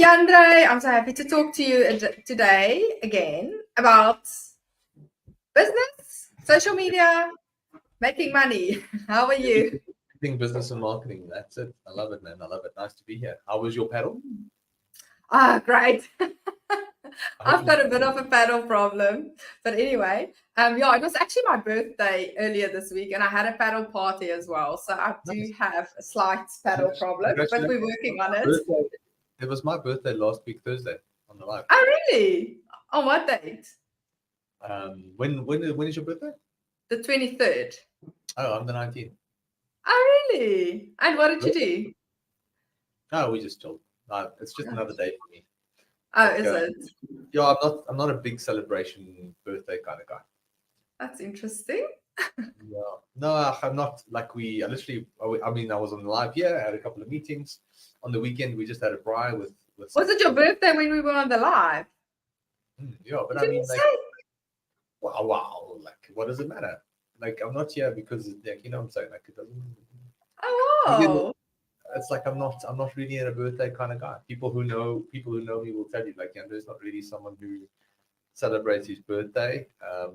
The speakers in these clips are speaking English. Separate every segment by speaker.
Speaker 1: Jandre, I'm so happy to talk to you today again about business, social media, making money. How are you?
Speaker 2: Business and marketing. That's it. I love it, man. I love it. Nice to be here. How was your paddle?
Speaker 1: Great. I've got a bit of a paddle problem. But anyway, it was actually my birthday earlier this week and I had a paddle party as well. So I do have a slight paddle problem, but we're working on it.
Speaker 2: It was my birthday last week, Thursday, on the live.
Speaker 1: Oh, really? On what date?
Speaker 2: When is your birthday?
Speaker 1: The 23rd.
Speaker 2: Oh, I'm the 19th.
Speaker 1: Oh, really? And what did you do?
Speaker 2: Oh, we just chilled. It's just another day for me.
Speaker 1: Oh, is it?
Speaker 2: Yeah, I'm not a big celebration birthday kind of guy.
Speaker 1: That's interesting.
Speaker 2: Yeah. No, I'm not. Like I was on the live here. I had a couple of meetings. On the weekend, we just had a braai with
Speaker 1: Was it your birthday when we were on the live?
Speaker 2: Yeah, but I mean, like, wow, like, what does it matter? Like, I'm not here because, like, you know what I'm saying? Like, it doesn't.
Speaker 1: Oh.
Speaker 2: It's like I'm not really a birthday kind of guy. People who know me will tell you, like, Jandre's not really someone who celebrates his birthday.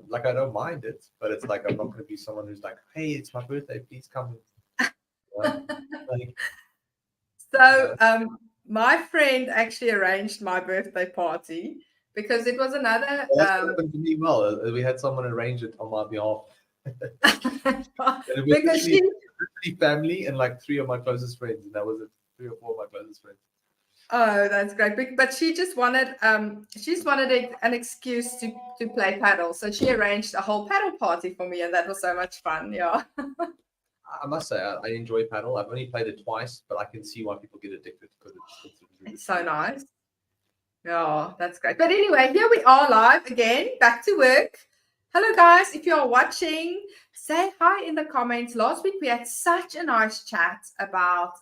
Speaker 2: Like, I don't mind it, but it's like I'm not going to be someone who's like, hey, it's my birthday, please come.
Speaker 1: My friend actually arranged my birthday party because it was another.
Speaker 2: Well, that happened to me. Well, we had someone arrange it on my behalf. Because she family and like three of my closest friends, and that was it. 3 or 4 of my closest friends.
Speaker 1: Oh, that's great. But she just wanted an excuse to play paddle. So she arranged a whole paddle party for me, and that was so much fun. Yeah.
Speaker 2: I must say, I enjoy paddle. I've only played it twice, but I can see why people get addicted because
Speaker 1: it's so nice. Yeah, that's great. But anyway, here we are live again, back to work. Hello, guys. If you're watching, say hi in the comments. Last week, we had such a nice chat about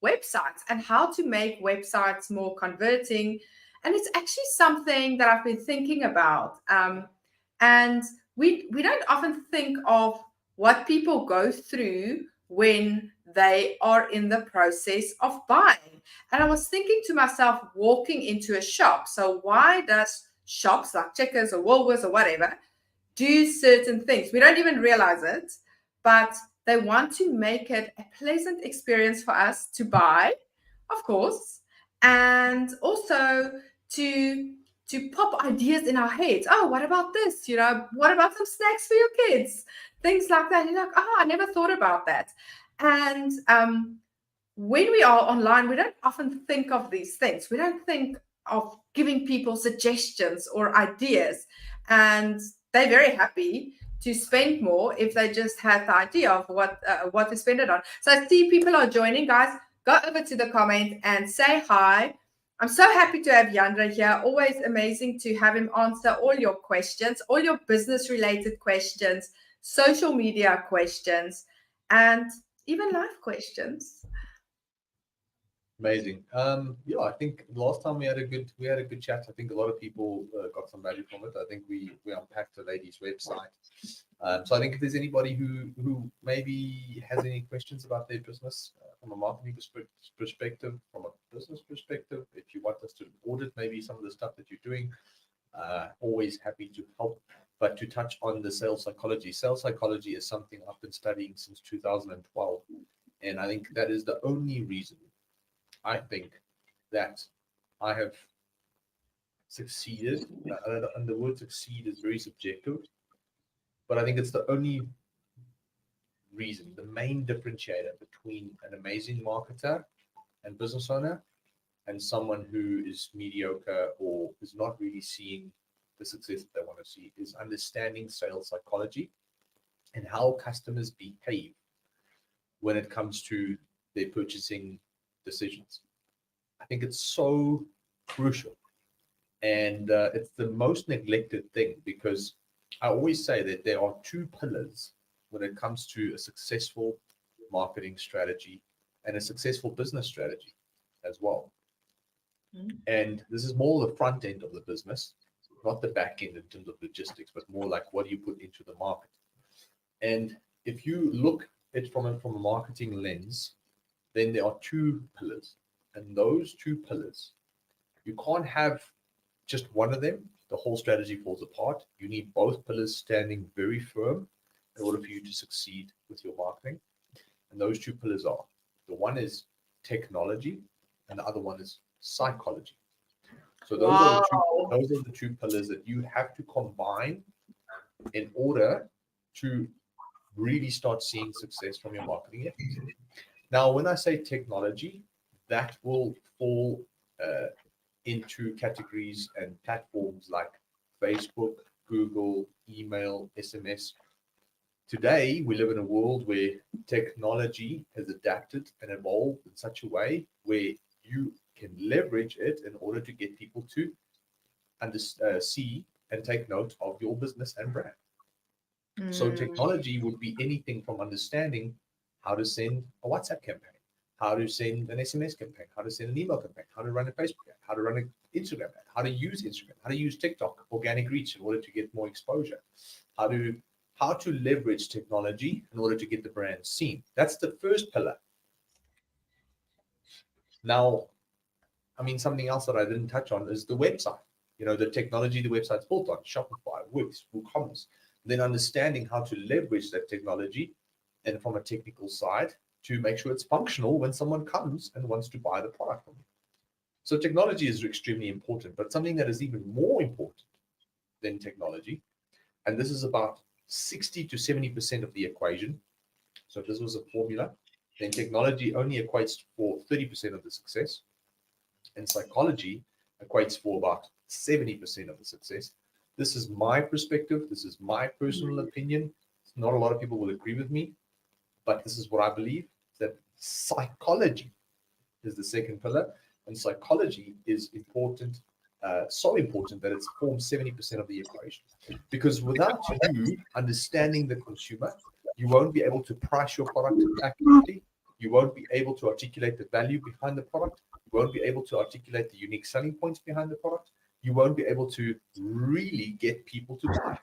Speaker 1: websites and how to make websites more converting. And it's actually something that I've been thinking about. And we don't often think of what people go through when they are in the process of buying. And I was thinking to myself, walking into a shop. So why does shops like Checkers or Woolworths or whatever do certain things? We don't even realize it, but they want to make it a pleasant experience for us to buy, of course, and also to pop ideas in our heads. Oh, what about this? What about some snacks for your kids? Things like that. You're like, oh, I never thought about that. And when we are online, we don't often think of these things. We don't think of giving people suggestions or ideas. And they're very happy to spend more if they just have the idea of what to spend it on. So I see people are joining. Guys, go over to the comment and say hi. I'm so happy to have Jandre here. Always amazing to have him answer all your questions, all your business-related questions, social media questions, and even life questions.
Speaker 2: Amazing. Yeah, I think last time we had a good chat. I think a lot of people got some value from it. I think we unpacked the lady's website. So I think if there's anybody who maybe has any questions about their business from a marketing perspective, from a business perspective, if you want us to audit maybe some of the stuff that you're doing, always happy to help. But to touch on the sales psychology. Sales psychology is something I've been studying since 2012. And I think that is the only reason I think that I have succeeded, and the word succeed is very subjective, but I think it's the only reason, the main differentiator between an amazing marketer and business owner and someone who is mediocre or is not really seeing the success that they want to see is understanding sales psychology and how customers behave when it comes to their purchasing decisions. I think it's so crucial, and it's the most neglected thing, because I always say that there are 2 pillars when it comes to a successful marketing strategy and a successful business strategy as well. And this is more the front end of the business, not the back end in terms of logistics, but more like what do you put into the market. And if you look at it from a marketing lens, then there are 2 pillars. And those 2 pillars You can't have just one of them. The whole strategy falls apart. You need both pillars standing very firm in order for you to succeed with your marketing. And those two pillars are, the one is technology and the other one is psychology. So those are the two pillars that you have to combine in order to really start seeing success from your marketing efforts. Now, when I say technology, that will fall into categories and platforms like Facebook, Google, email, SMS. Today, we live in a world where technology has adapted and evolved in such a way where you can leverage it in order to get people to see and take note of your business and brand. So technology would be anything from understanding how to send a WhatsApp campaign, how to send an SMS campaign, how to send an email campaign, how to run a Facebook ad, how to run an Instagram ad, how to use Instagram, how to use TikTok, organic reach in order to get more exposure, how to leverage technology in order to get the brand seen. That's the first pillar. Now, I mean, something else that I didn't touch on is the website. You know, the technology the website's built on, Shopify, Wix, WooCommerce. Then understanding how to leverage that technology and from a technical side to make sure it's functional when someone comes and wants to buy the product from you. So technology is extremely important, but something that is even more important than technology, and this is about 60 to 70% of the equation. So if this was a formula, then technology only equates for 30% of the success, and psychology equates for about 70% of the success. This is my perspective. This is my personal opinion. Not a lot of people will agree with me, but this is what I believe, that psychology is the second pillar, and psychology is important, so important that it's formed 70% of the equation. Because without you understanding the consumer, you won't be able to price your product accurately. You won't be able to articulate the value behind the product. You won't be able to articulate the unique selling points behind the product. You won't be able to really get people to buy.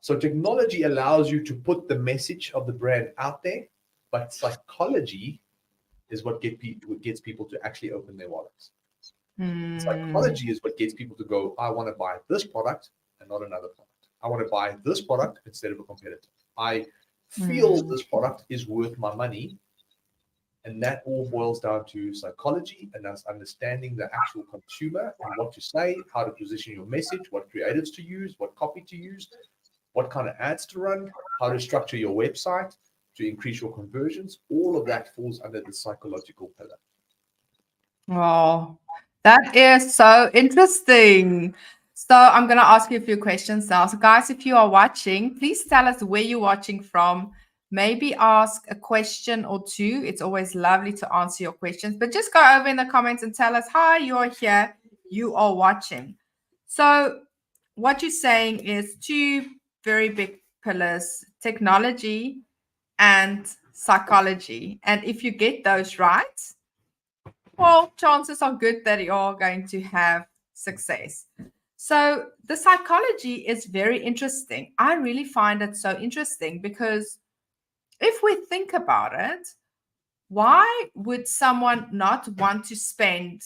Speaker 2: So technology allows you to put the message of the brand out there, but psychology is what gets people to actually open their wallets. Psychology is what gets people to go, I want to buy this product and not another product. I want to buy this product instead of a competitor. I feel this product is worth my money. And that all boils down to psychology, and that's understanding the actual consumer and what to say, how to position your message, what creatives to use, what copy to use, what kind of ads to run, how to structure your website to increase your conversions. All of that falls under the psychological pillar.
Speaker 1: Wow, that is so interesting. So I'm going to ask you a few questions now. So guys, if you are watching, please tell us where you're watching from. Maybe ask a question or two. It's always lovely to answer your questions, but just go over in the comments and tell us, hi, you're here, you are watching. So what you're saying is two very big pillars, technology and psychology. And if you get those right, well, chances are good that you're going to have success. So the psychology is very interesting. I really find it so interesting because if we think about it, why would someone not want to spend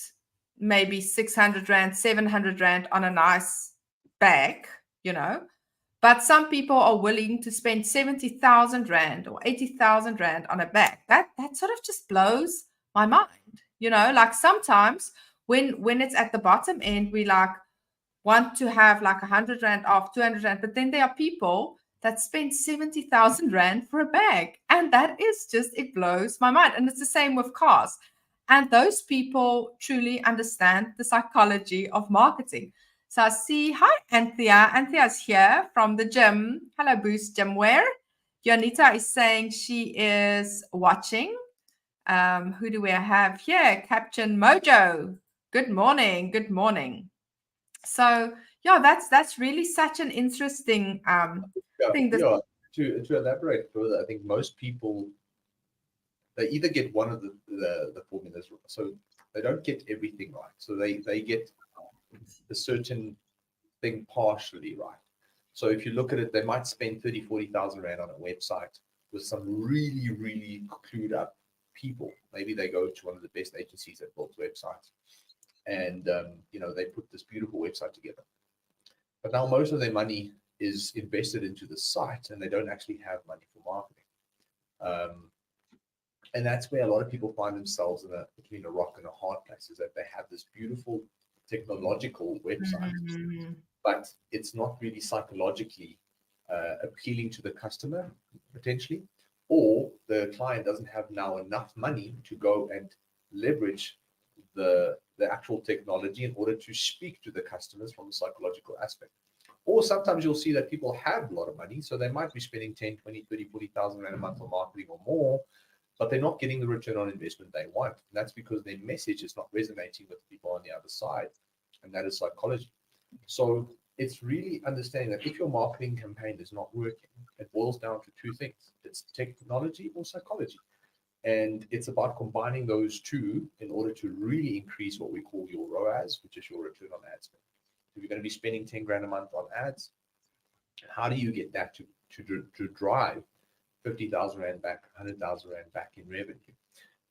Speaker 1: maybe 600 Rand, 700 Rand on a nice bag, you know? But some people are willing to spend 70,000 Rand or 80,000 Rand on a bag. That sort of just blows my mind. You know, like sometimes when it's at the bottom end, we like want to have like 100 Rand off, 200 Rand, but then there are people that spend 70,000 Rand for a bag. And that is just, it blows my mind. And it's the same with cars. And those people truly understand the psychology of marketing. So I see, hi, Anthea. Anthea's here from the gym. Hello, Boost Gym Wear. Jonita is saying she is watching. Who do we have here? Captain Mojo. Good morning. Good morning. So yeah, that's really such an interesting thing.
Speaker 2: To elaborate further, I think most people, they either get one of the formulas, so they don't get everything right. So they get a certain thing partially right. So if you look at it, they might spend 30,000, 40,000 Rand on a website with some really, really clued up people. Maybe they go to one of the best agencies that build websites. and they put this beautiful website together. But now most of their money is invested into the site, and they don't actually have money for marketing. And that's where a lot of people find themselves between a rock and a hard place, is that they have this beautiful technological website, but it's not really psychologically appealing to the customer, potentially, or the client doesn't have now enough money to go and leverage the actual technology in order to speak to the customers from a psychological aspect. Or sometimes you'll see that people have a lot of money, so they might be spending 10, 20, 30, 40,000 Rand a month on marketing or more, but they're not getting the return on investment they want. And that's because their message is not resonating with people on the other side, and that is psychology. So it's really understanding that if your marketing campaign is not working, it boils down to two things. It's technology or psychology. And it's about combining those two in order to really increase what we call your ROAS, which is your return on ad spend. If you're going to be spending 10 grand a month on ads, how do you get that to drive 50,000 Rand back, 100,000 Rand back in revenue?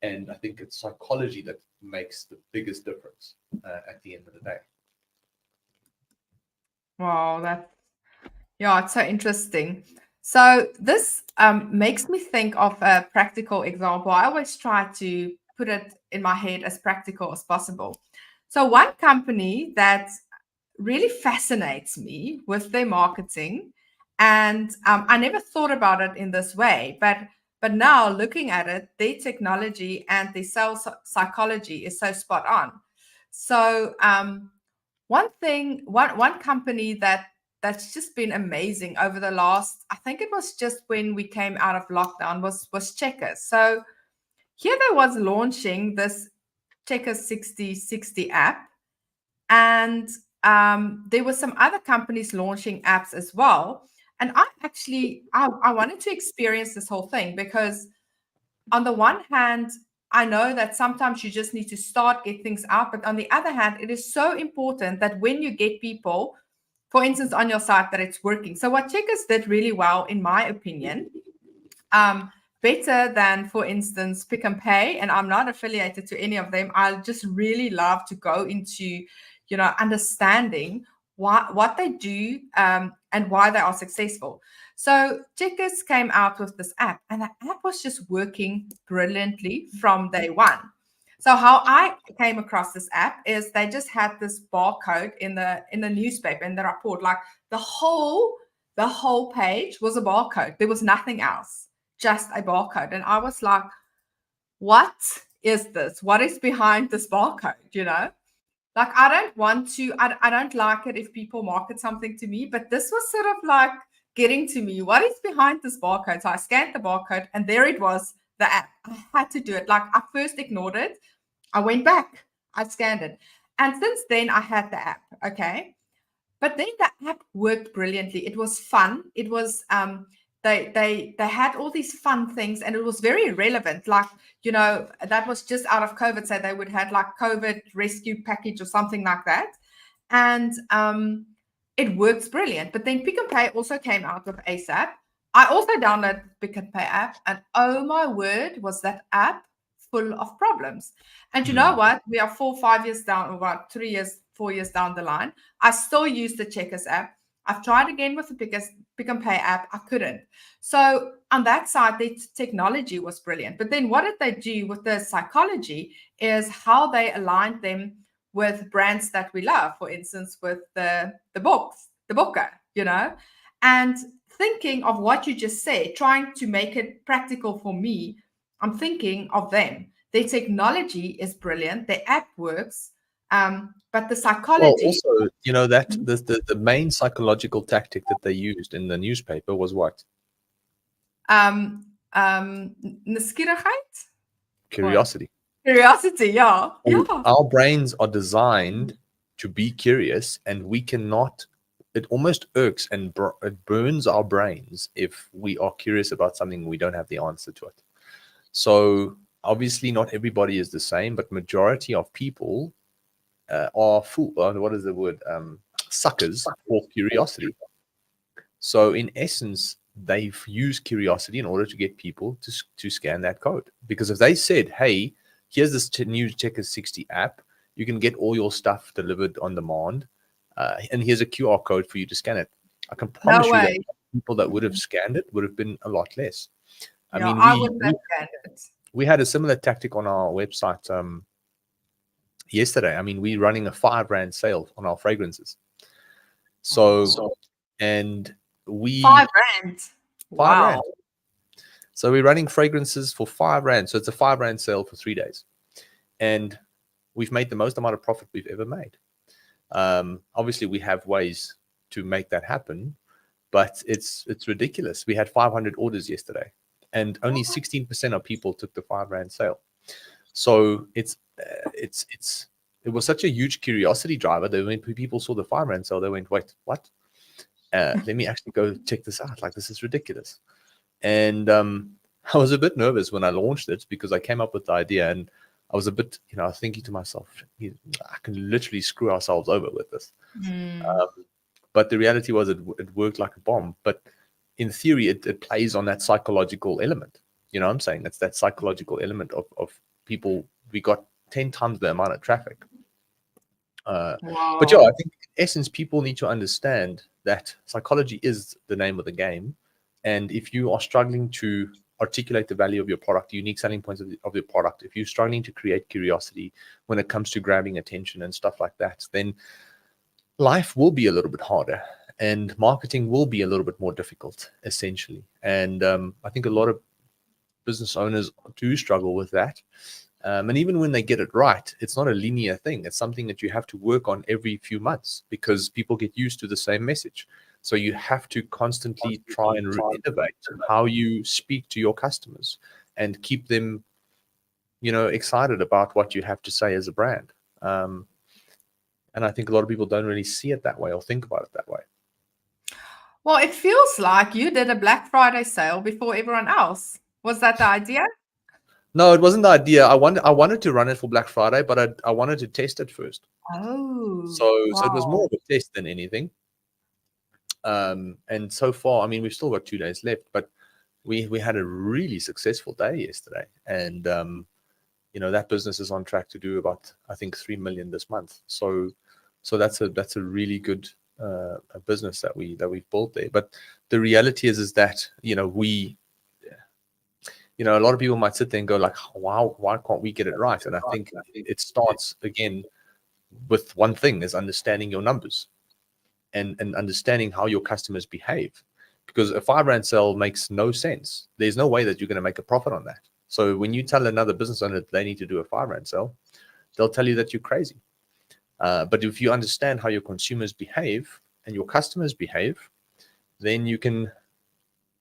Speaker 2: And I think it's psychology that makes the biggest difference at the end of the day.
Speaker 1: Wow, it's so interesting. So this makes me think of a practical example. I always try to put it in my head as practical as possible. So one company that really fascinates me with their marketing, and I never thought about it in this way, but now looking at it, their technology and their sales psychology is so spot on. So one company that's just been amazing over the last, I think it was just when we came out of lockdown, was Checkers. So here they was launching this Checkers 60/60 app, and there were some other companies launching apps as well. And I wanted to experience this whole thing, because on the one hand, I know that sometimes you just need to get things out. But on the other hand, it is so important that when you get people, for instance, on your site, that it's working. So what Checkers did really well, in my opinion, better than, for instance, Pick n Pay, and I'm not affiliated to any of them. I just really love to go into, understanding what they do and why they are successful. So Checkers came out with this app, and the app was just working brilliantly from day one. So how I came across this app is they just had this barcode in the newspaper, in the report, like the whole page was a barcode. There was nothing else, just a barcode. And I was like, what is this? What is behind this barcode? Like, I don't like it if people market something to me, but this was sort of like getting to me. What is behind this barcode? So I scanned the barcode, and there it was, the app. I had to do it. Like, I first ignored it. I went back. I scanned it. And since then, I had the app. Okay. But then the app worked brilliantly. It was fun. It was they had all these fun things, and it was very relevant. Like, that was just out of COVID, so they would have like COVID rescue package or something like that. And it works brilliant. But then Pick n Pay also came out with ASAP. I also downloaded Pick n Pay app, and oh my word, was that app full of problems. And you know what? We are 4 years down, about 3 years, 4 years down the line. I still use the Checkers app. I've tried again with the Pick n Pay app. I couldn't. So on that side, the technology was brilliant. But then what did they do with the psychology is how they aligned them with brands that we love. For instance, with the Booker, and thinking of what you just said, trying to make it practical for me. I'm thinking of them. Their technology is brilliant. Their app works. But the psychology.
Speaker 2: Well, also, that the main psychological tactic that they used in the newspaper was what?
Speaker 1: Nieuwsgierigheid?
Speaker 2: Curiosity.
Speaker 1: Curiosity, yeah.
Speaker 2: Our brains are designed to be curious, and we cannot. It almost irks and it burns our brains if we are curious about something we don't have the answer to it. So obviously, not everybody is the same, but majority of people are what is the word? Suckers for curiosity. So in essence, they've used curiosity in order to get people to scan that code. Because if they said, hey, here's this new Checkers 60 app, You can get all your stuff delivered on demand. And here's a QR code for you to scan it. I can promise you that people that would have scanned it would have been a lot less. I mean,
Speaker 1: I wouldn't have scanned it.
Speaker 2: We had a similar tactic on our website yesterday. I mean, we're running a R5 sale on our fragrances. And we
Speaker 1: R5. Wow.
Speaker 2: So we're running fragrances for R5. So it's a R5 sale for 3 days. And we've made the most amount of profit we've ever made. Obviously, we have ways to make that happen, but it's ridiculous. We had 500 orders yesterday, and only 16% of people took the R5 sale. So it was such a huge curiosity driver that when people saw the R5 sale, they went, "Wait, what? Let me actually go check this out. Like, this is ridiculous." And I was a bit nervous when I launched it because I came up with the idea, and I was a bit, I was thinking to myself, I can literally screw ourselves over with this. But the reality was it worked like a bomb. But in theory, it plays on that psychological element. You know what I'm saying? It's that psychological element of people. We got 10 times the amount of traffic. Wow. But yeah, I think in essence, people need to understand that psychology is the name of the game. And if you are struggling to articulate the value of your product, unique selling points of your product, if you're struggling to create curiosity when it comes to grabbing attention and stuff like that, then life will be a little bit harder and marketing will be a little bit more difficult, essentially. And I think a lot of business owners do struggle with that. And even when they get it right, it's not a linear thing. It's something that you have to work on every few months because people get used to the same message. So you have to constantly try and innovate how you speak to your customers and keep them, excited about what you have to say as a brand. And I think a lot of people don't really see it that way or think about it that way.
Speaker 1: Well, it feels like you did a Black Friday sale before everyone else. Was that the idea?
Speaker 2: No, it wasn't the idea. I wanted to run it for Black Friday, but I wanted to test it first.
Speaker 1: Oh.
Speaker 2: So it was more of a test than anything. And so far, I mean, we've still got 2 days left, but we had a really successful day yesterday. And, that business is on track to do about, I think, 3 million this month. So that's a really good a business that we've built there. But the reality is that, a lot of people might sit there and go like, wow, why can't we get it right? And I think it starts again with one thing, is understanding your numbers. And understanding how your customers behave, because a R5 sale makes no sense. There's no way that you're going to make a profit on that. So when you tell another business owner that they need to do a R5 sale, they'll tell you that you're crazy. But if you understand how your consumers behave and your customers behave, then you can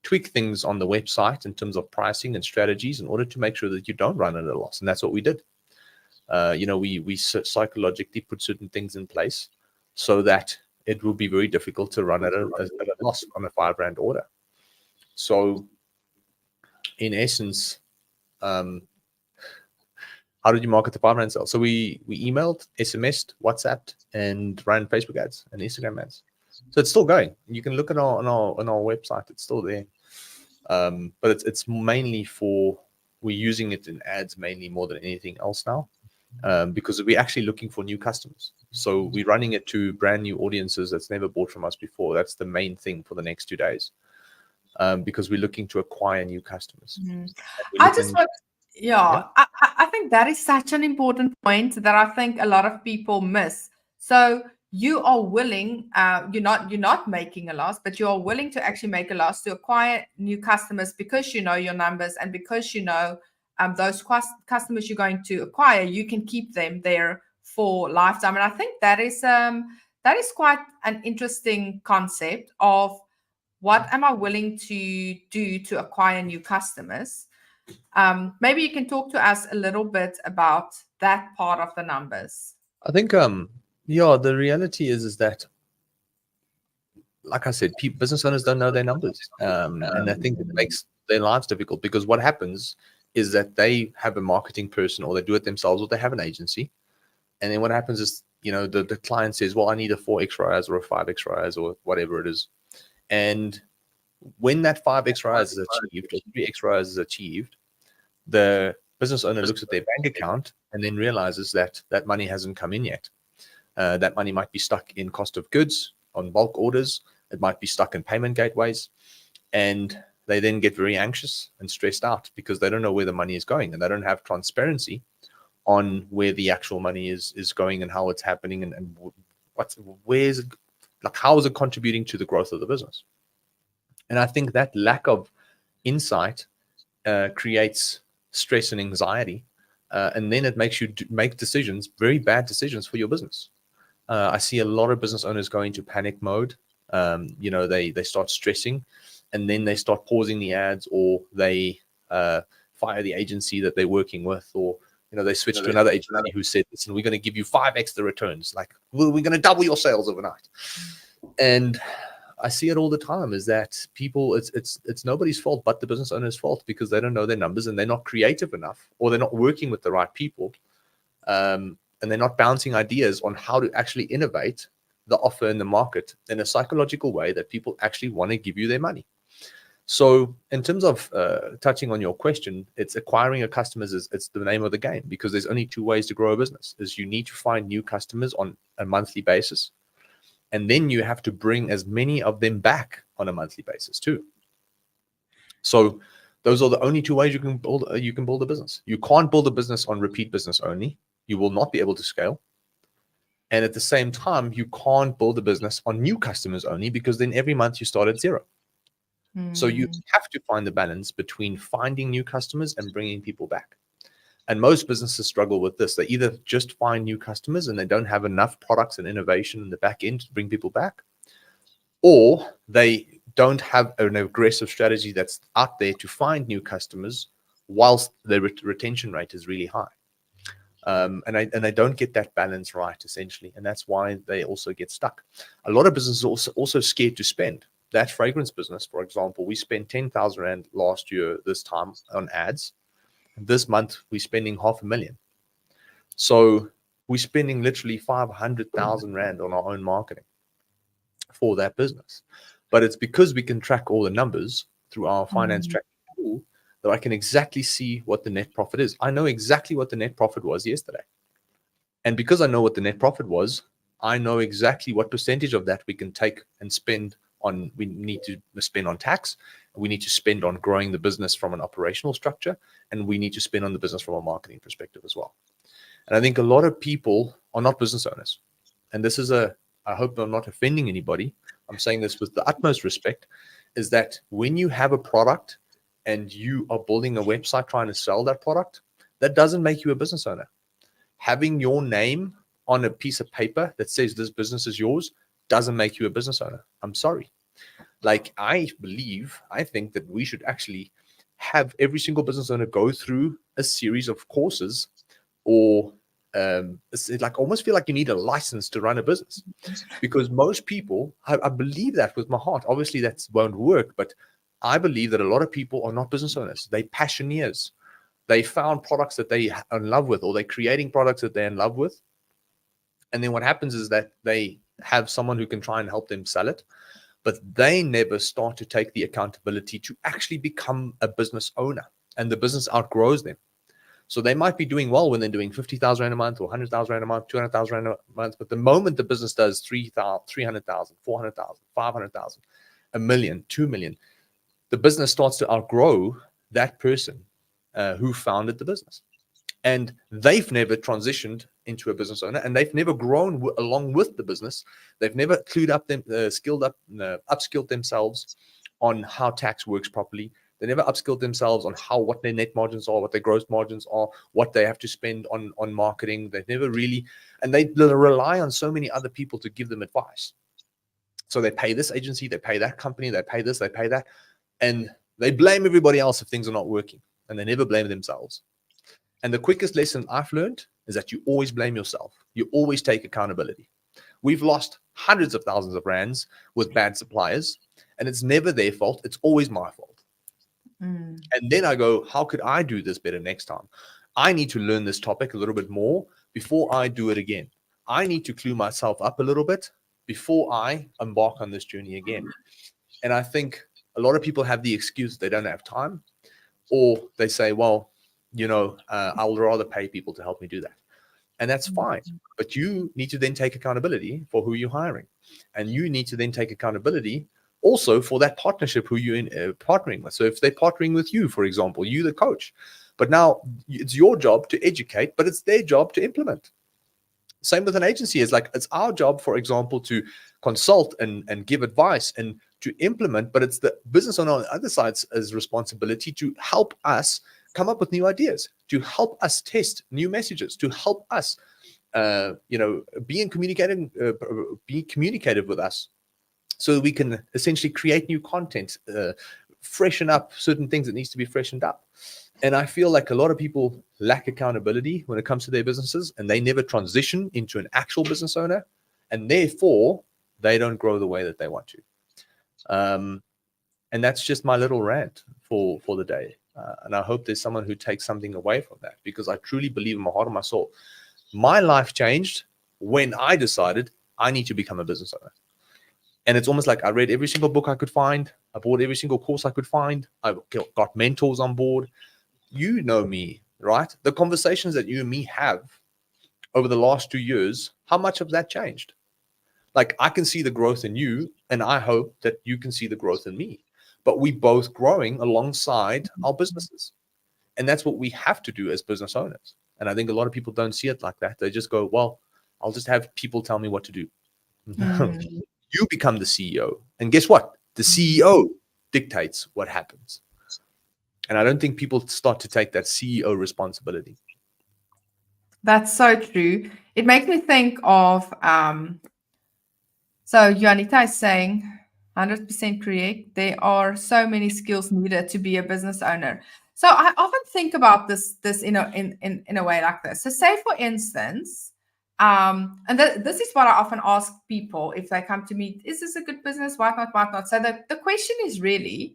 Speaker 2: tweak things on the website in terms of pricing and strategies in order to make sure that you don't run at a loss. And that's what we did. We psychologically put certain things in place so that it will be very difficult to run at a loss on a R5 order. So in essence, how did you market the R5 sale? So we emailed, SMS'd, WhatsApped, and ran Facebook ads and Instagram ads. So it's still going. You can look at on our website. It's still there. But it's mainly we're using it in ads mainly more than anything else now. Because we're actually looking for new customers. So we're running it to brand new audiences that's never bought from us before. That's the main thing for the next 2 days, because we're looking to acquire new customers.
Speaker 1: I think that is such an important point that I think a lot of people miss. So you are willing, you're not making a loss, but you are willing to actually make a loss to acquire new customers because you know your numbers and because you know those customers you're going to acquire, you can keep them there for lifetime. And I think that is quite an interesting concept of what am I willing to do to acquire new customers. Maybe you can talk to us a little bit about that part of the numbers.
Speaker 2: I think, the reality is that, like I said, business owners don't know their numbers. And I think it makes their lives difficult, because what happens is that they have a marketing person, or they do it themselves, or they have an agency. And then what happens is, the client says, well, I need a 4x rise or a 5x rise or whatever it is. And when that 5x rise is achieved or 3x rise is achieved, the business owner looks at their bank account and then realizes that that money hasn't come in yet. That money might be stuck in cost of goods on bulk orders. It might be stuck in payment gateways. And they then get very anxious and stressed out because they don't know where the money is going, and they don't have transparency on where the actual money is going and how it's happening, and where's it, like, how is it contributing to the growth of the business. And I think that lack of insight creates stress and anxiety, and then it makes you make decisions, very bad decisions for your business. I see a lot of business owners go into panic mode. They start stressing, and then they start pausing the ads, or they fire the agency that they're working with, or they switch to another agency who said, listen, we're going to give you 5x the returns. Like, we're going to double your sales overnight. And I see it all the time, is that people, it's nobody's fault but the business owner's fault, because they don't know their numbers and they're not creative enough, or they're not working with the right people. And they're not bouncing ideas on how to actually innovate the offer in the market in a psychological way that people actually want to give you their money. So in terms of touching on your question, it's acquiring a customers it's the name of the game, because there's only two ways to grow a business. Is you need to find new customers on a monthly basis, and then you have to bring as many of them back on a monthly basis too. So those are the only two ways you can build a business. You can't build a business on repeat business only. You will not be able to scale. And at the same time, you can't build a business on new customers only, because then every month you start at zero. So you have to find the balance between finding new customers and bringing people back. And most businesses struggle with this. They either just find new customers and they don't have enough products and innovation in the back end to bring people back, or they don't have an aggressive strategy that's out there to find new customers whilst the retention rate is really high. And they don't get that balance right, essentially. And that's why they also get stuck. A lot of businesses are also scared to spend. That fragrance business, for example, we spent 10,000 Rand last year this time on ads. This month, we're spending 500,000. So we're spending literally 500,000 Rand on our own marketing for that business. But it's because we can track all the numbers through our finance tracking tool that I can exactly see what the net profit is. I know exactly what the net profit was yesterday. And because I know what the net profit was, I know exactly what percentage of that we can take and spend on, we need to spend on tax, we need to spend on growing the business from an operational structure, and we need to spend on the business from a marketing perspective as well. And I think a lot of people are not business owners. And this is I hope I'm not offending anybody. I'm saying this with the utmost respect, is that when you have a product and you are building a website trying to sell that product, that doesn't make you a business owner. Having your name on a piece of paper that says this business is yours doesn't make you a business owner. I'm sorry. Like, I think that we should actually have every single business owner go through a series of courses, or it's like almost feel like you need a license to run a business, because most people, I believe that with my heart. Obviously that won't work, but I believe that a lot of people are not business owners. They're passioneers. They found products that they are in love with, or they're creating products that they're in love with. And then what happens is that they have someone who can try and help them sell it, but they never start to take the accountability to actually become a business owner, and the business outgrows them. So they might be doing well when they're doing 50,000 Rand a month, or 100,000 Rand a month, 200,000 Rand a month. But the moment the business does 300,000, 400,000, 500,000, a million, 2 million, the business starts to outgrow that person who founded the business. And they've never transitioned into a business owner, and they've never grown along with the business. They've never upskilled themselves on how tax works properly. They never upskilled themselves on what their net margins are, what their gross margins are, what they have to spend on marketing. They've never really, and they rely on so many other people to give them advice. So they pay this agency, they pay that company, they pay this, they pay that, and they blame everybody else if things are not working, and they never blame themselves. And the quickest lesson I've learned is that you always blame yourself. You always take accountability. We've lost hundreds of thousands of rands with bad suppliers, and it's never their fault. It's always my fault. And then I go, how could I do this better next time? I need to learn this topic a little bit more before I do it again. I need to clue myself up a little bit before I embark on this journey again. And I think a lot of people have the excuse they don't have time, or they say, well, I'll rather pay people to help me do that. And that's fine. But you need to then take accountability for who you're hiring. And you need to then take accountability also for that partnership, who you're partnering with. So if they're partnering with you, for example, you the coach, but now it's your job to educate, but it's their job to implement. Same with an agency. It's our job, for example, to consult and give advice and to implement, but it's the business owner on the other side's responsibility to help us come up with new ideas, to help us test new messages, to help us, be communicative with us, so that we can essentially create new content, freshen up certain things that needs to be freshened up. And I feel like a lot of people lack accountability when it comes to their businesses, and they never transition into an actual business owner, and therefore they don't grow the way that they want to. And that's just my little rant for the day. And I hope there's someone who takes something away from that, because I truly believe in my heart and my soul, my life changed when I decided I need to become a business owner. And it's almost like I read every single book I could find. I bought every single course I could find. I got mentors on board. You know me, right? The conversations that you and me have over the last 2 years, how much of that changed? Like, I can see the growth in you, and I hope that you can see the growth in me. But we both growing alongside our businesses. And that's what we have to do as business owners. And I think a lot of people don't see it like that. They just go, well, I'll just have people tell me what to do. No, you become the CEO. And guess what? The CEO dictates what happens. And I don't think people start to take that CEO responsibility.
Speaker 1: That's so true. It makes me think of, so Janita is saying 100% correct. There are so many skills needed to be a business owner. So I often think about this in a way like this. So say, for instance, and this is what I often ask people if they come to me: is this a good business? Why not? So the question is really,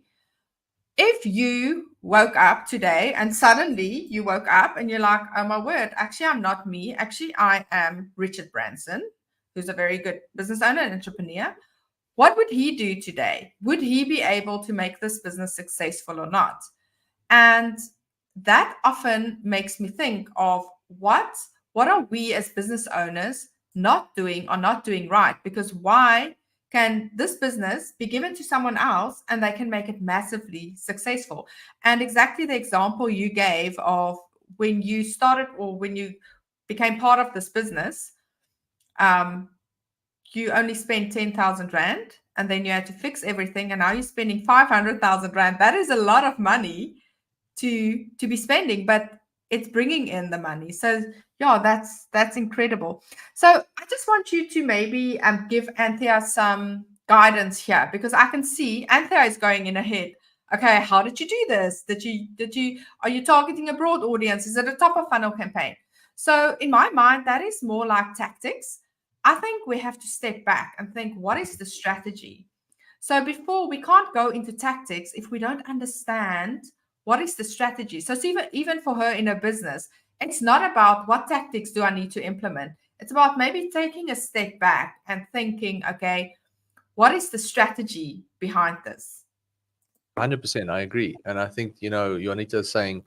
Speaker 1: if you woke up today and suddenly you woke up and you're like, oh my word, actually, I'm not me. Actually, I am Richard Branson, who's a very good business owner and entrepreneur. What would he do today? Would he be able to make this business successful or not? And that often makes me think of what are we as business owners not doing or not doing right? Because why can this business be given to someone else and they can make it massively successful? And exactly the example you gave of when you started or when you became part of this business, you only spent 10,000 Rand and then you had to fix everything. And now you're spending 500,000 Rand. That is a lot of money to be spending, but it's bringing in the money. So yeah, that's incredible. So I just want you to maybe give Anthea some guidance here, because I can see Anthea is going in ahead. Okay, how did you do this? Are you targeting a broad audience? Is it a top of funnel campaign? So in my mind, that is more like tactics. I think we have to step back and think, what is the strategy? So before, we can't go into tactics if we don't understand what is the strategy. So even for her in her business, it's not about what tactics do I need to implement. It's about maybe taking a step back and thinking, okay, what is the strategy behind this?
Speaker 2: 100%, I agree. And I think, Anita is saying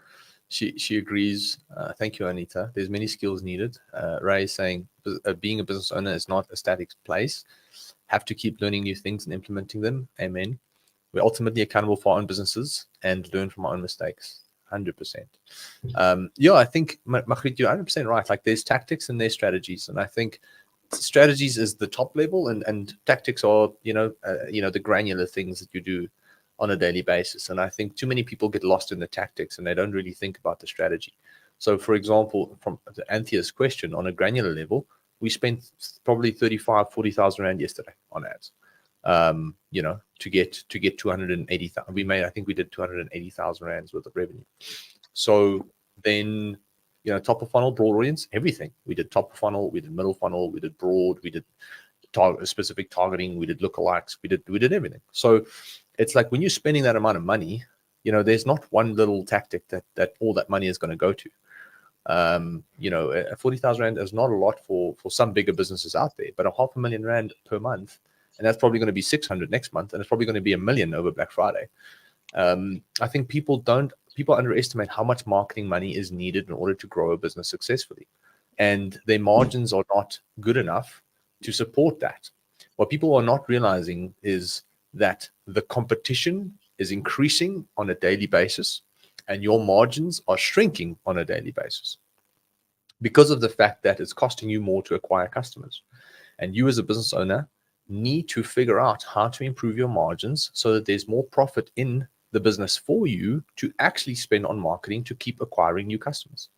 Speaker 2: she agrees. Thank you, Anita. There's many skills needed. Ray is saying being a business owner is not a static place. Have to keep learning new things and implementing them. Amen. We're ultimately accountable for our own businesses and learn from our own mistakes. 100%. I think, Magritte, you're 100% right. Like, there's tactics and there's strategies. And I think strategies is the top level, and tactics are, the granular things that you do on a daily basis. And I think too many people get lost in the tactics and they don't really think about the strategy. So, for example, from Anthea's question, on a granular level, we spent probably 35,000, 40,000 Rand yesterday on ads. To get 280,000. I think we did 280,000 Rands worth of revenue. So then, top of funnel, broad audience, everything. We did top of funnel, we did middle funnel, we did broad, we did specific targeting, we did lookalikes, we did everything. So it's like, when you're spending that amount of money, there's not one little tactic that all that money is going to go to. 40,000 Rand is not a lot for some bigger businesses out there, but 500,000 Rand per month, and that's probably going to be 600 next month, and it's probably going to be 1 million over Black Friday. I think people don't people underestimate how much marketing money is needed in order to grow a business successfully. And their margins are not good enough to support that. What people are not realizing is that the competition is increasing on a daily basis and your margins are shrinking on a daily basis because of the fact that it's costing you more to acquire customers. And you as a business owner need to figure out how to improve your margins so that there's more profit in the business for you to actually spend on marketing to keep acquiring new customers.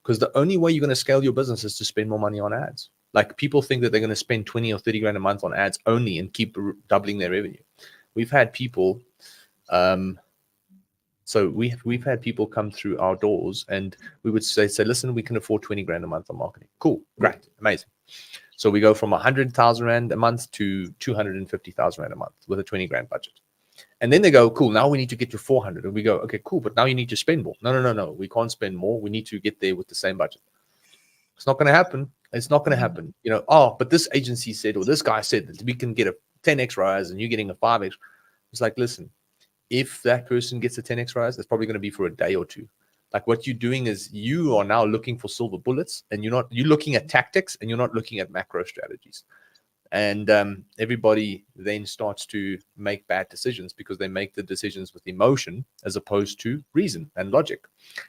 Speaker 2: Because the only way you're going to scale your business is to spend more money on ads. Like, people think that they're going to spend 20 or 30 grand a month on ads only and keep doubling their revenue. We've had people, we've had people come through our doors and we would say, listen, we can afford 20 grand a month on marketing. Cool, great, amazing. So we go from 100,000 rand a month to 250,000 rand a month with a 20 grand budget. And then they go, cool, now we need to get to 400. And we go, okay, cool, but now you need to spend more. No, we can't spend more. We need to get there with the same budget. It's not going to happen. It's not going to happen. You know, oh, but this agency said, or this guy said that we can get a 10x rise and you're getting a 5x. It's like, listen, if that person gets a 10x rise, that's probably going to be for a day or two. Like, what you're doing is you are now looking for silver bullets, and you're looking at tactics, and you're not looking at macro strategies. And everybody then starts to make bad decisions because they make the decisions with emotion as opposed to reason and logic.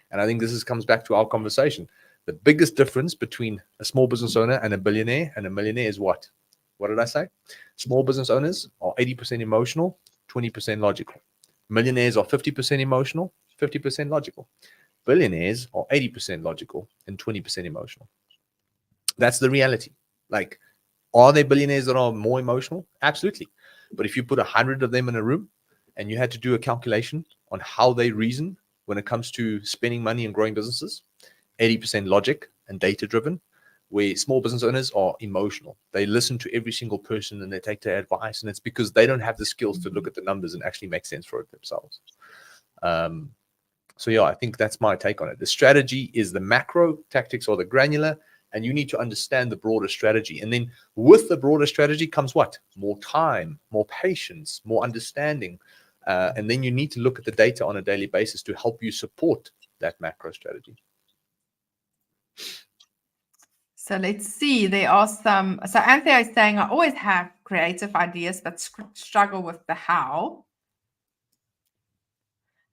Speaker 2: And I think this comes back to our conversation. The biggest difference between a small business owner and a billionaire and a millionaire is what? What did I say? Small business owners are 80% emotional, 20% logical. Millionaires are 50% emotional, 50% logical. Billionaires are 80% logical and 20% emotional. That's the reality. Like, are there billionaires that are more emotional? Absolutely. But if you put 100 of them in a room and you had to do a calculation on how they reason when it comes to spending money and growing businesses, 80% logic and data driven, where small business owners are emotional. They listen to every single person and they take their advice, and it's because they don't have the skills to look at the numbers and actually make sense for it themselves. So yeah, I think that's my take on it. The strategy is the macro, tactics are the granular, and you need to understand the broader strategy. And then with the broader strategy comes what? More time, more patience, more understanding. And then you need to look at the data on a daily basis to help you support that macro strategy.
Speaker 1: So let's see. There are some. So Anthea is saying, I always have creative ideas, but struggle with the how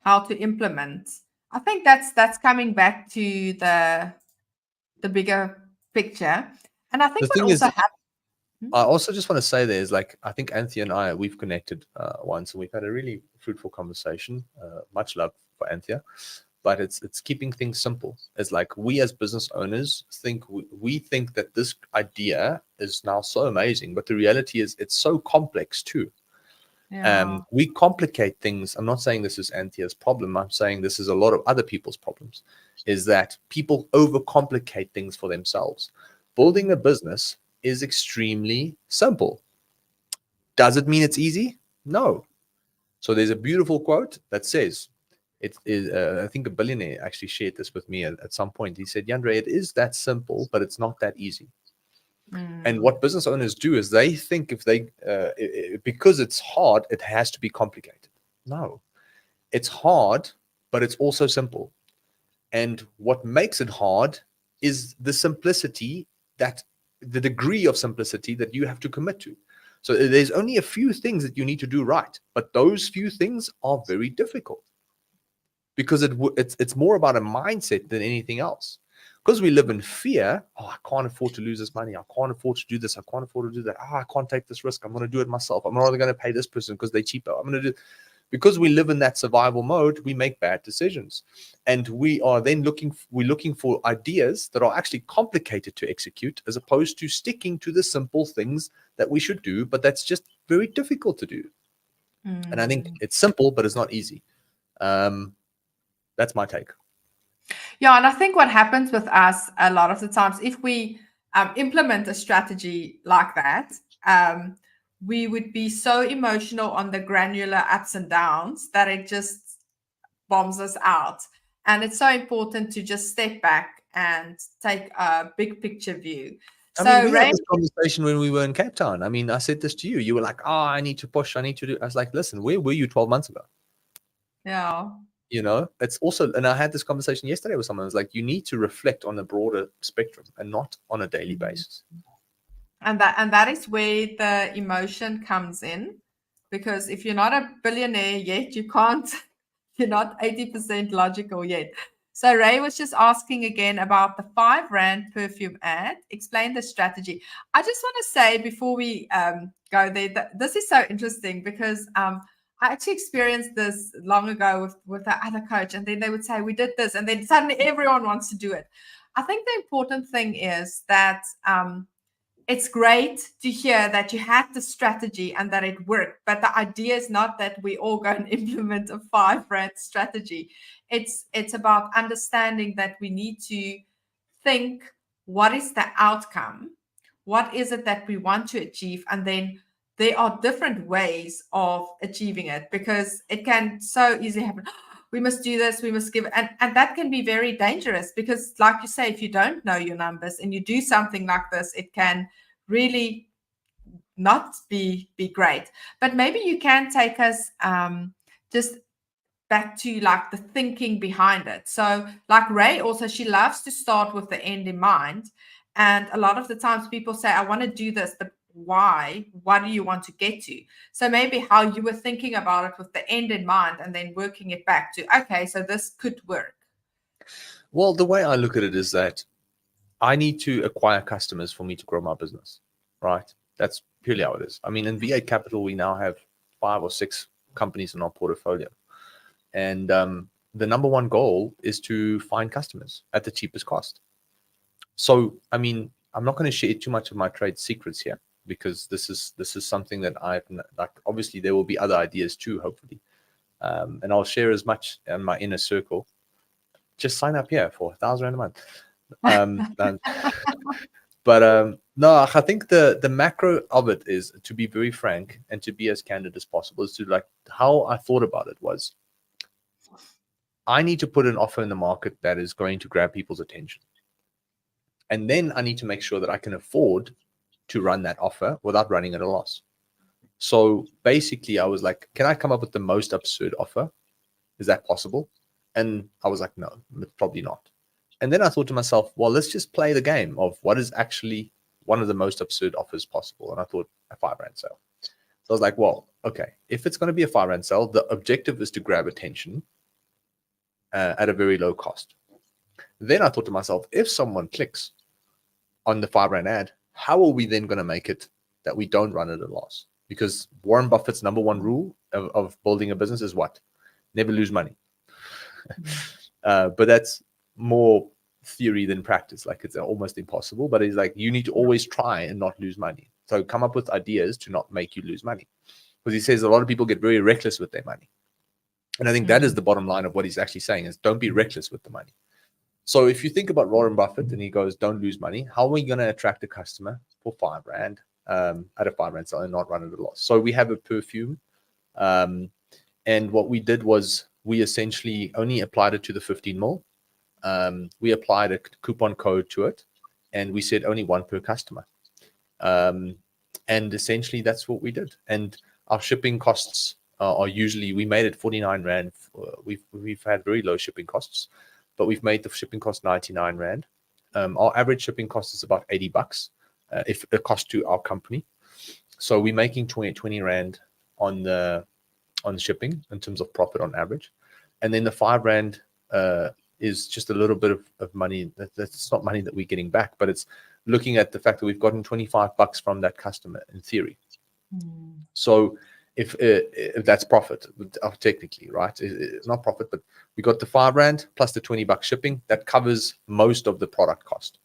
Speaker 1: to implement. I think that's coming back to the bigger picture. And I think
Speaker 2: the thing
Speaker 1: also
Speaker 2: is, I also just want to say there's like, I think Anthea and I, we've connected once and we've had a really fruitful conversation. Much love for Anthea, but it's keeping things simple. It's like, we as business owners think we think that this idea is now so amazing, but the reality is it's so complex too. We complicate things. I'm not saying this is Anthea's problem. I'm saying this is a lot of other people's problems, is that people overcomplicate things for themselves. Building a business is extremely simple. Does it mean it's easy? No. So there's a beautiful quote that says, it is, I think a billionaire actually shared this with me at some point. He said, Jandre, it is that simple, but it's not that easy. And what business owners do is they think if they, because it's hard, it has to be complicated. No, it's hard, but it's also simple. And what makes it hard is the simplicity, that the degree of simplicity that you have to commit to. So there's only a few things that you need to do right, but those few things are very difficult because it's more about a mindset than anything else. Because we live in fear, oh, I can't afford to lose this money. I can't afford to do this. I can't afford to do that. Oh, I can't take this risk. I'm going to do it myself. I'm not going to pay this person because they're cheaper. I'm going to do. Because we live in that survival mode, we make bad decisions. And we are then looking for ideas that are actually complicated to execute, as opposed to sticking to the simple things that we should do, but that's just very difficult to do. And I think it's simple, but it's not easy. That's my take.
Speaker 1: Yeah, and I think what happens with us a lot of the times, if we implement a strategy like that, we would be so emotional on the granular ups and downs that it just bombs us out. And it's so important to just step back and take a big picture view.
Speaker 2: I mean, we had this conversation when we were in Cape Town. I mean, I said this to you. You were like, oh, I need to push. I need to do. I was like, listen, where were you 12 months ago?
Speaker 1: Yeah.
Speaker 2: You know, it's also, and I had this conversation yesterday with someone. I was like, you need to reflect on the broader spectrum and not on a daily basis.
Speaker 1: And that is where the emotion comes in, because if you're not a billionaire yet, you can't, you're not 80% logical yet. So Ray was just asking again about the 5 Rand perfume ad. Explain the strategy. I just want to say before we go there, that this is so interesting because I actually experienced this long ago with the other coach, and then they would say, we did this, and then suddenly everyone wants to do it. I think the important thing is that it's great to hear that you had the strategy and that it worked, but the idea is not that we all go and implement a 5 Rand strategy. It's about understanding that we need to think, what is the outcome? What is it that we want to achieve? And then there are different ways of achieving it, because it can so easily happen. We must do this, we must give it. And that can be very dangerous, because like you say, if you don't know your numbers and you do something like this, it can really not be great. But maybe you can take us just back to like the thinking behind it. So like Ray also, she loves to start with the end in mind. And a lot of the times people say, I want to do this, but why? What do you want to get to? So maybe how you were thinking about it with the end in mind, and then working it back to, okay, so this could work.
Speaker 2: Well, the way I look at it is that I need to acquire customers for me to grow my business, right? That's purely how it is. I mean, in V8 Capital, we now have 5 or 6 companies in our portfolio. And the number one goal is to find customers at the cheapest cost. So, I mean, I'm not going to share too much of my trade secrets here, because this is something that I've, like, obviously there will be other ideas too, hopefully. And I'll share as much in my inner circle. Just sign up here for 1,000 Rand a month. But no, I think the macro of it is, to be very frank and to be as candid as possible, is to, like, how I thought about it was, I need to put an offer in the market that is going to grab people's attention. And then I need to make sure that I can afford to run that offer without running at a loss. So basically I was like, can I come up with the most absurd offer? Is that possible? And I was like, no, probably not. And then I thought to myself, well, let's just play the game of what is actually one of the most absurd offers possible. And I thought, a 5 Rand sale. So I was like, well, okay, if it's going to be a 5 Rand sale, the objective is to grab attention at a very low cost. Then I thought to myself, if someone clicks on the 5 Rand ad, how are we then going to make it that we don't run at a loss? Because Warren Buffett's number one rule of building a business is what? Never lose money. But that's more theory than practice. Like, it's almost impossible, but it's like, you need to always try and not lose money. So come up with ideas to not make you lose money. Because he says a lot of people get very reckless with their money. And I think that is the bottom line of what he's actually saying, is don't be reckless with the money. So if you think about Warren Buffett and he goes, don't lose money, how are we going to attract a customer for 5 Rand at a 5 Rand sale and not run at a loss? So we have a perfume. And what we did was, we essentially only applied it to the 15 mil. We applied a coupon code to it, and we said only 1 per customer. And essentially that's what we did. And our shipping costs are usually, we made it 49 Rand. We've had very low shipping costs, but we've made the shipping cost 99 Rand. Our average shipping cost is about 80 bucks if the cost to our company. So we're making 20 Rand on the shipping in terms of profit on average. And then the 5 Rand is just a little bit of money. That's not money that we're getting back, but it's looking at the fact that we've gotten 25 bucks from that customer in theory. So if that's profit, technically, right? It's not profit, but we got the 5 Rand plus the 20 bucks shipping. That covers most of the product cost.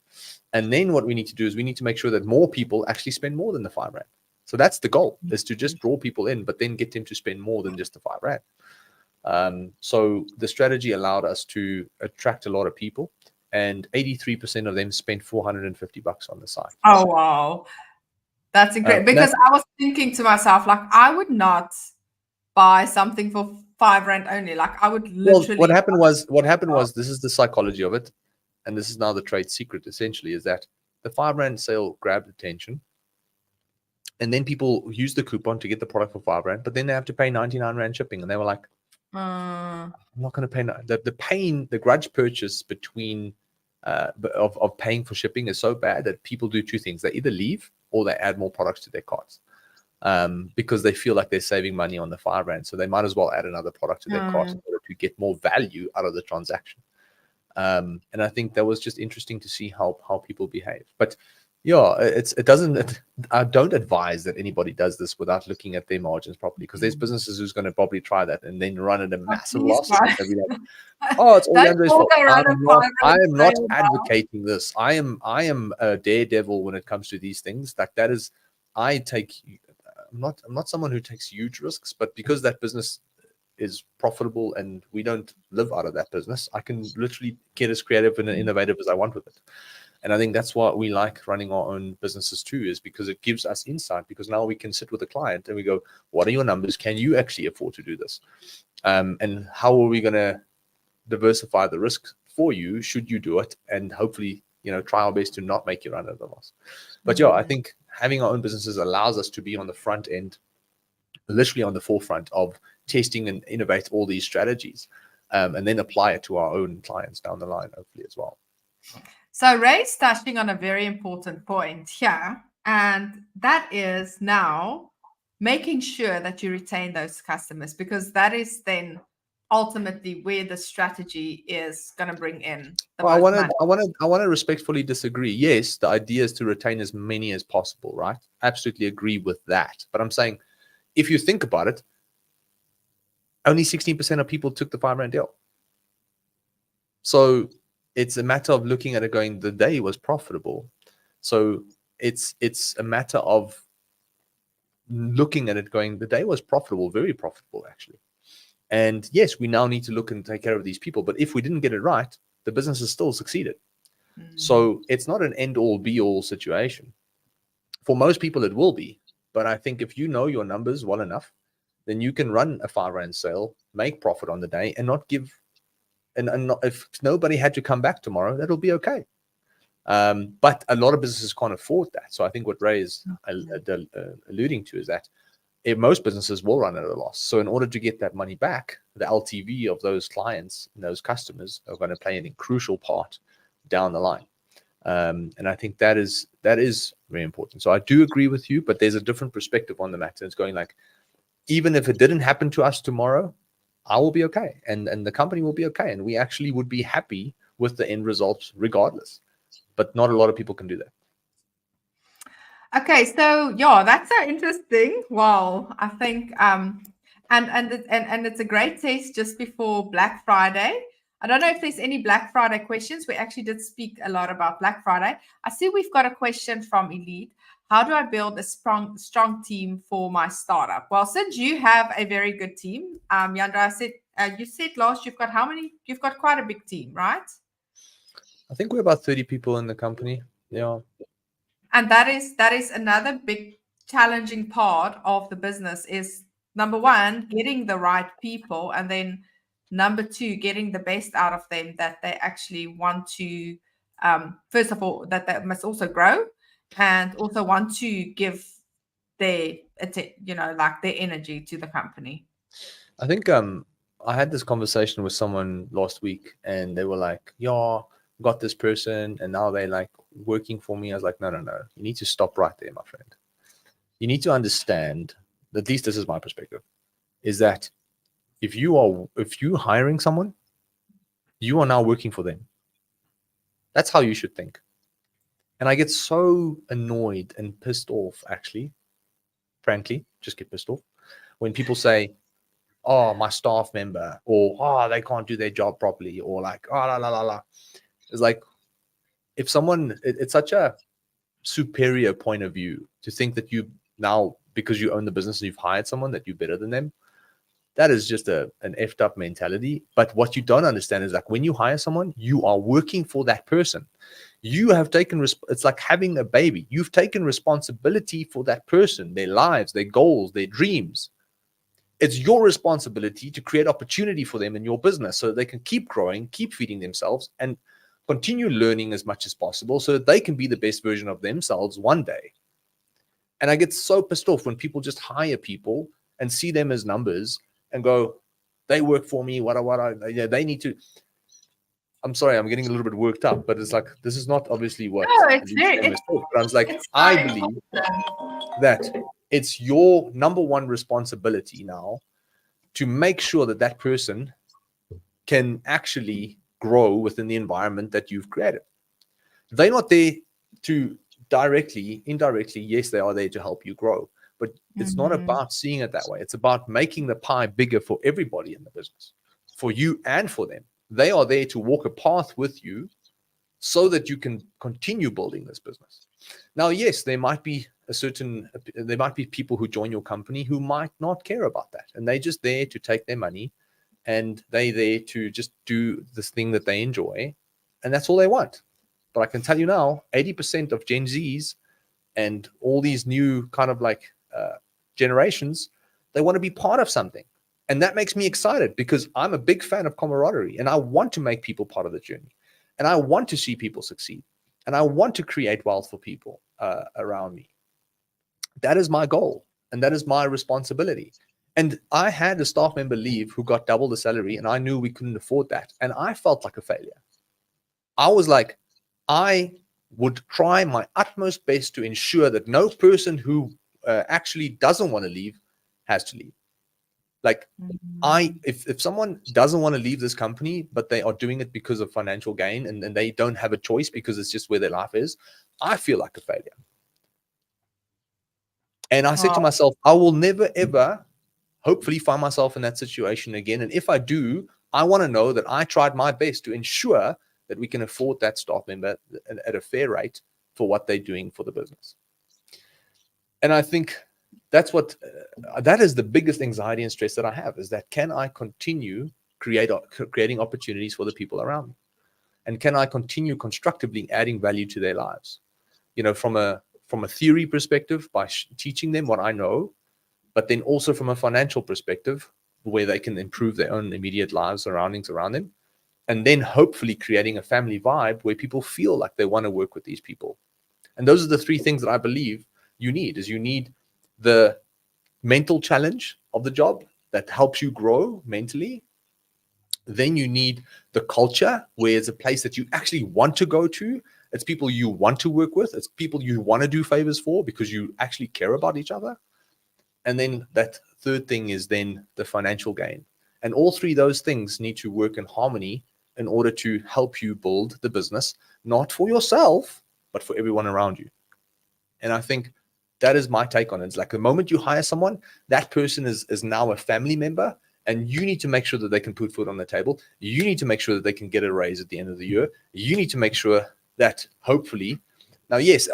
Speaker 2: And then what we need to do is, we need to make sure that more people actually spend more than the 5 Rand. So that's the goal, is to just draw people in, but then get them to spend more than just the 5 Rand. So the strategy allowed us to attract a lot of people, and 83% of them spent 450 bucks on the site.
Speaker 1: Oh, wow. That's incredible. Because I was thinking to myself, like, I would not buy something for 5 Rand only. Like, I would literally.
Speaker 2: Well, what happened was, this is the psychology of it. And this is now the trade secret, essentially, is that the 5 Rand sale grabbed attention. And then people use the coupon to get the product for 5 Rand, but then they have to pay 99 Rand shipping. And they were like,
Speaker 1: Uh,
Speaker 2: I'm not going to pay the pain, the grudge purchase between of paying for shipping is so bad that people do two things: they either leave or they add more products to their carts because they feel like they're saving money on the £5, so they might as well add another product to their cart in order to get more value out of the transaction. And I think that was just interesting to see how people behave. But yeah, I don't advise that anybody does this without looking at their margins properly, because there's businesses who's going to probably try that and then run at a massive loss. They'll be like, oh, it's all Jandre's fault. I am not advocating this. I am a daredevil when it comes to these things. Like that is, I'm not someone who takes huge risks, but because that business is profitable and we don't live out of that business, I can literally get as creative and innovative as I want with it. And I think that's why we like running our own businesses too, is because it gives us insight, because now we can sit with a client and we go, what are your numbers? Can you actually afford to do this? And how are we going to diversify the risk for you should you do it? And hopefully, try our best to not make you run at a loss. But yeah, I think having our own businesses allows us to be on the front end, literally on the forefront of testing and innovate all these strategies, and then apply it to our own clients down the line, hopefully as well.
Speaker 1: So Ray's touching on a very important point here, and that is now making sure that you retain those customers, because that is then ultimately where the strategy is going to bring in the
Speaker 2: I
Speaker 1: most money.
Speaker 2: I want to respectfully disagree. Yes, the idea is to retain as many as possible, right? Absolutely agree with that. But I'm saying, if you think about it, only 16% of people took the £5 deal. So it's a matter of looking at it going, the day was profitable. So it's a matter of looking at it going, the day was profitable, very profitable actually. And yes, we now need to look and take care of these people. But if we didn't get it right, the business has still succeeded. So it's not an end-all, be-all situation. For most people, it will be. But I think if you know your numbers well enough, then you can run a £5 sale, make profit on the day, and not give. And not, if nobody had to come back tomorrow, that'll be okay. But a lot of businesses can't afford that. So I think what Ray is alluding to is that if most businesses will run at a loss. So in order to get that money back, the LTV of those clients and those customers are going to play a crucial part down the line. And I think that is very important. So I do agree with you, but there's a different perspective on the matter. It's going like, even if it didn't happen to us tomorrow, I will be okay. And the company will be okay. And we actually would be happy with the end results regardless. But not a lot of people can do that.
Speaker 1: Okay, so yeah, that's so interesting. Wow, I think and it's a great test just before Black Friday. I don't know if there's any Black Friday questions. We actually did speak a lot about Black Friday. I see we've got a question from Elite. How do I build a strong team for my startup? Well, since you have a very good team, Jandre, you said last you've got how many? You've got quite a big team, right?
Speaker 2: I think we're about 30 people in the company. Yeah.
Speaker 1: And that is another big challenging part of the business is, number one, getting the right people, and then number two, getting the best out of them, that they actually want to, first of all, that they must also grow and also want to give their, like their energy to the company.
Speaker 2: I think I had this conversation with someone last week, and they were like, yeah, got this person and now they're like working for me. I was like, no, you need to stop right there, my friend. You need to understand, at least this is my perspective, is that if you're hiring someone, you are now working for them. That's how you should think. And I get so annoyed and pissed off, actually, frankly, just get pissed off when people say, oh, my staff member, or oh, they can't do their job properly, or like, oh, la la la la. It's like, if someone, it's such a superior point of view to think that you now, because you own the business and you've hired someone, that you're better than them. That is just an effed up mentality. But what you don't understand is, like, when you hire someone, you are working for that person. You have taken, it's like having a baby. You've taken responsibility for that person, their lives, their goals, their dreams. It's your responsibility to create opportunity for them in your business so that they can keep growing, keep feeding themselves, and continue learning as much as possible so that they can be the best version of themselves one day. And I get so pissed off when people just hire people and see them as numbers and go, they work for me. They need to. I'm sorry, I'm getting a little bit worked up, but it's like, this is not obviously what.
Speaker 1: No, it's very.
Speaker 2: But I was like, I believe that it's your number one responsibility now to make sure that that person can actually grow within the environment that you've created. They're not there to directly, indirectly, yes, they are there to help you grow, but it's not about seeing it that way. It's about making the pie bigger for everybody in the business, for you and for them. They are there to walk a path with you so that you can continue building this business. Now, yes, there might be people who join your company who might not care about that, and they're just there to take their money, and they're there to just do this thing that they enjoy, and that's all they want. But I can tell you now, 80% of Gen Zs and all these new kind of like generations, they want to be part of something. And that makes me excited because I'm a big fan of camaraderie, and I want to make people part of the journey, and I want to see people succeed, and I want to create wealth for people around me. That is my goal, and that is my responsibility. And I had a staff member leave who got double the salary, and I knew we couldn't afford that. And I felt like a failure. I was like, I would try my utmost best to ensure that no person who actually doesn't want to leave has to leave. Like, if someone doesn't want to leave this company, but they are doing it because of financial gain, and they don't have a choice because it's just where their life is, I feel like a failure. And I said to myself, I will never, ever, hopefully, find myself in that situation again. And if I do, I want to know that I tried my best to ensure that we can afford that staff member at a fair rate for what they're doing for the business. And I think that's what that is the biggest anxiety and stress that I have, is that can I continue creating opportunities for the people around me, and can I continue constructively adding value to their lives, from a theory perspective by teaching them what I know, but then also from a financial perspective where they can improve their own immediate lives, surroundings around them, and then hopefully creating a family vibe where people feel like they want to work with these people. And those are the three things that I believe you need. You need the mental challenge of the job that helps you grow mentally. Then you need the culture, where it's a place that you actually want to go to. It's people you want to work with. It's people you want to do favors for because you actually care about each other. And then that third thing is then the financial gain. And all three of those things need to work in harmony in order to help you build the business, not for yourself, but for everyone around you. And I think that is my take on it. It's like the moment you hire someone, that person is now a family member, and you need to make sure that they can put food on the table. You need to make sure that they can get a raise at the end of the year. You need to make sure that hopefully, now, yes,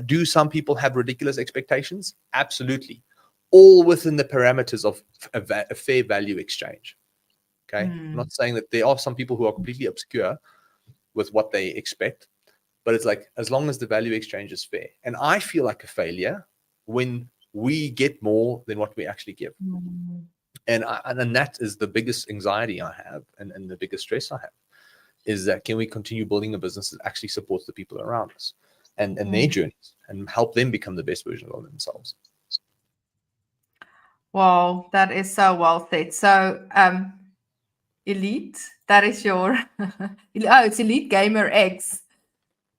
Speaker 2: do some people have ridiculous expectations? Absolutely. All within the parameters of a fair value exchange. Okay. I'm not saying that there are some people who are completely obscure with what they expect, but it's like, as long as the value exchange is fair. And I feel like a failure when we get more than what we actually give. And that is the biggest anxiety I have, and the biggest stress I have, is that can we continue building a business that actually supports the people around us and their journeys, and help them become the best version of themselves.
Speaker 1: Wow, that is so well said. So, Elite, that is your, it's Elite Gamer X.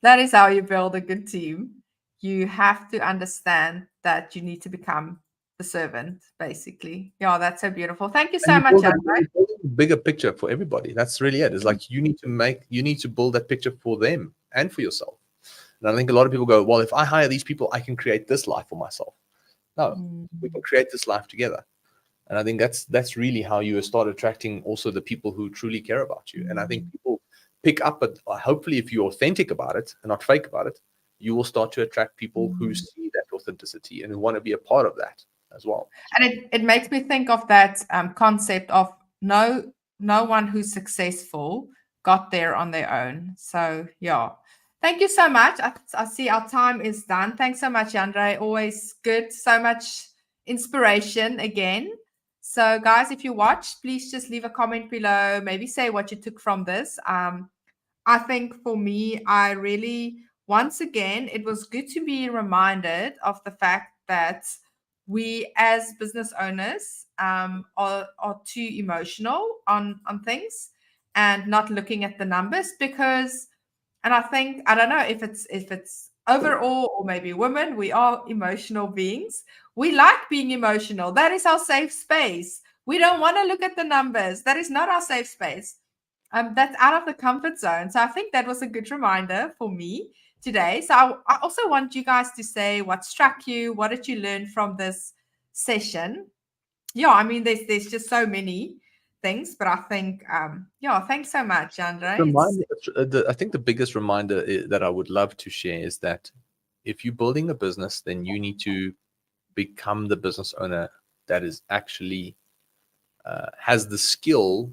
Speaker 1: That is how you build a good team. You have to understand that you need to become the servant, basically. Yeah, that's so beautiful. Thank you so much, Jandre.
Speaker 2: Bigger picture for everybody. That's really it. It's like you need to build that picture for them and for yourself. And I think a lot of people go, well, if I hire these people, I can create this life for myself. No, we can create this life together. And I think that's really how you start attracting also the people who truly care about you. And I think people pick up, hopefully if you're authentic about it and not fake about it, you will start to attract people who see that authenticity and who want to be a part of that as well.
Speaker 1: And it makes me think of that concept of no one who's successful got there on their own. So yeah, thank you so much. I see our time is done. Thanks so much, Jandre. Always good. So much inspiration again. So guys, if you watched, please just leave a comment below. Maybe say what you took from this. I think for me, I really, once again, it was good to be reminded of the fact that we as business owners are too emotional on things and not looking at the numbers, because, and I think, I don't know if it's overall or maybe women, we are emotional beings. We like being emotional. That is our safe space. We don't want to look at the numbers. That is not our safe space. That's out of the comfort zone. So I think that was a good reminder for me today. So I also want you guys to say what struck you. What did you learn from this session? Yeah, I mean, there's just so many things, but I think, yeah, thanks so much, Jandre.
Speaker 2: I think the biggest reminder that I would love to share is that if you're building a business, then you need to become the business owner that is actually has the skill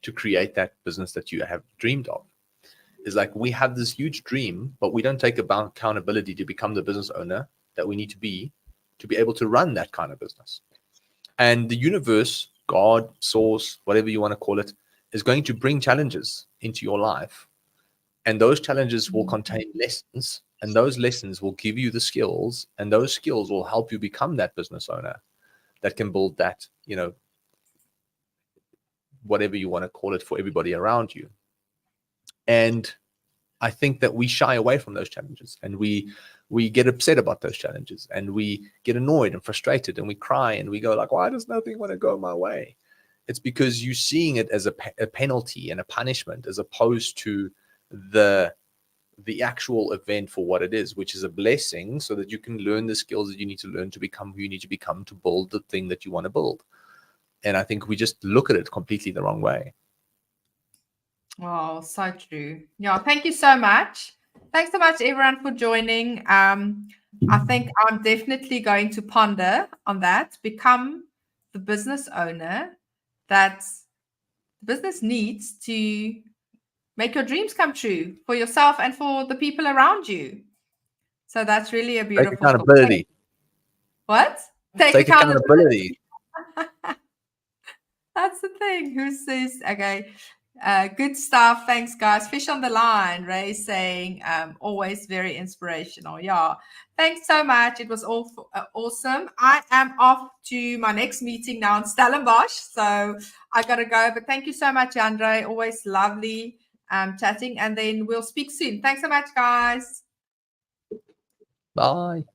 Speaker 2: to create that business that you have dreamed of. Is like, we have this huge dream, but we don't take accountability to become the business owner that we need to be able to run that kind of business. And the universe, God, source, whatever you want to call it, is going to bring challenges into your life. And those challenges will contain lessons, and those lessons will give you the skills, and those skills will help you become that business owner that can build that, whatever you want to call it, for everybody around you. And I think that we shy away from those challenges, and we get upset about those challenges, and we get annoyed and frustrated, and we cry, and we go like, why does nothing want to go my way? It's because you're seeing it as a penalty and a punishment, as opposed to the actual event for what it is, which is a blessing, so that you can learn the skills that you need to learn to become who you need to become to build the thing that you want to build. And I think we just look at it completely the wrong way.
Speaker 1: Oh, so true. Yeah, thank you so much. Thanks so much, everyone, for joining. I think I'm definitely going to ponder on that. Become the business owner that the business needs to make your dreams come true for yourself and for the people around you. So that's really a beautiful
Speaker 2: Take accountability.
Speaker 1: What?
Speaker 2: Take accountability.
Speaker 1: That's the thing. Who says, okay, good stuff. Thanks, guys. Fish on the line, Ray saying, always very inspirational. Yeah. Thanks so much. It was all awesome. I am off to my next meeting now in Stellenbosch, so I got to go. But thank you so much, Jandre. Always lovely chatting. And then we'll speak soon. Thanks so much, guys.
Speaker 2: Bye.